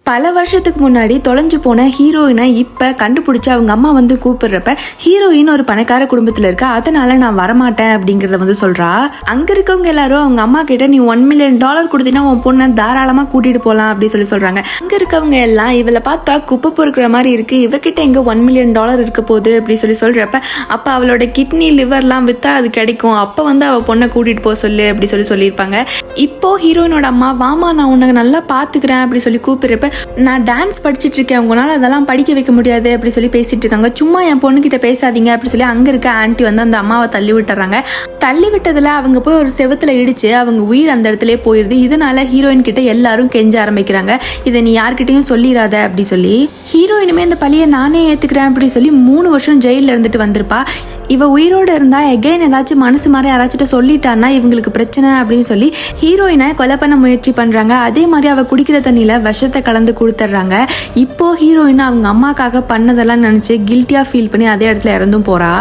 பல வருஷத்துக்கு முன்னாடி தொலைஞ்சு போன ஹீரோயினை இப்போ கண்டுபிடிச்சி அவங்க அம்மா வந்து கூப்பிடுறப்ப ஹீரோயின் ஒரு பணக்கார குடும்பத்தில் இருக்க, அதனால நான் வரமாட்டேன் அப்படிங்கிறத வந்து சொல்றா. அங்க இருக்கவங்க எல்லாரும் அவங்க அம்மா கிட்ட நீ $1 மில்லியன் கொடுத்தீங்கன்னா உன் பொண்ணை தாராளமா கூட்டிட்டு போலாம் அப்படின்னு சொல்றாங்க. அங்க இருக்கவங்க எல்லாம் இவளை பார்த்தா குப்பை பொறுக்கிற மாதிரி இருக்கு, இவகிட்ட எங்க $1 மில்லியன் இருக்க போகுது அப்படின்னு சொல்றப்ப அப்ப அவளோட கிட்னி லிவர்லாம் வித்தா அது கிடைக்கும், அப்ப வந்து அவ பொண்ணை கூட்டிட்டு போக சொல்லு அப்படி சொல்லியிருப்பாங்க. இப்போ ஹீரோயினோட அம்மா வாமா நான் உன்னை நல்லா பாத்துக்கிறேன் அப்படி சொல்லி கூப்பிடுறப்ப நான் டான்ஸ் படிச்சுட்டு இருக்கேன், உங்களால் அதெல்லாம் படிக்க வைக்க முடியாது அப்படி சொல்லி பேசிட்டு இருக்காங்க. சும்மா என் பொண்ணுகிட்ட பேசாதீங்க அப்படி சொல்லி அங்கே இருக்க ஆன்ட்டி வந்து அந்த அம்மாவை தள்ளி விட்டுறாங்க. தள்ளி விட்டதில் அவங்க போய் ஒரு செவத்துல இடிச்சு அவங்க உயிர் அந்த இடத்துல போயிடுது. இதனால ஹீரோயின் கிட்ட எல்லாரும் கெஞ்ச ஆரம்பிக்கிறாங்க, இதை நீ யார்கிட்டையும் சொல்லிடாத அப்படி சொல்லி. ஹீரோயினுமே இந்த பழியை நானே ஏற்றுக்கிறேன் அப்படி சொல்லி 3 வருஷம் ஜெயிலில் இருந்துட்டு வந்திருப்பா. இவ உயிரோடு இருந்தா எகைன் ஏதாச்சும் மனசு மாதிரி யாராச்சும் சொல்லிட்டான்னா இவங்களுக்கு பிரச்சனை அப்படின்னு சொல்லி ஹீரோயினை கொலை பண்ண முயற்சி பண்றாங்க. அதே மாதிரி அவ குடிக்கிற தண்ணியில விஷத்தை கலந்து கொடுத்துட்றாங்க. இப்போ ஹீரோயின் அவங்க அம்மாக்காக பண்ணதெல்லாம் நினைச்சு கில்ட்டியா ஃபீல் பண்ணி அதே இடத்துல இறந்தும் போறா.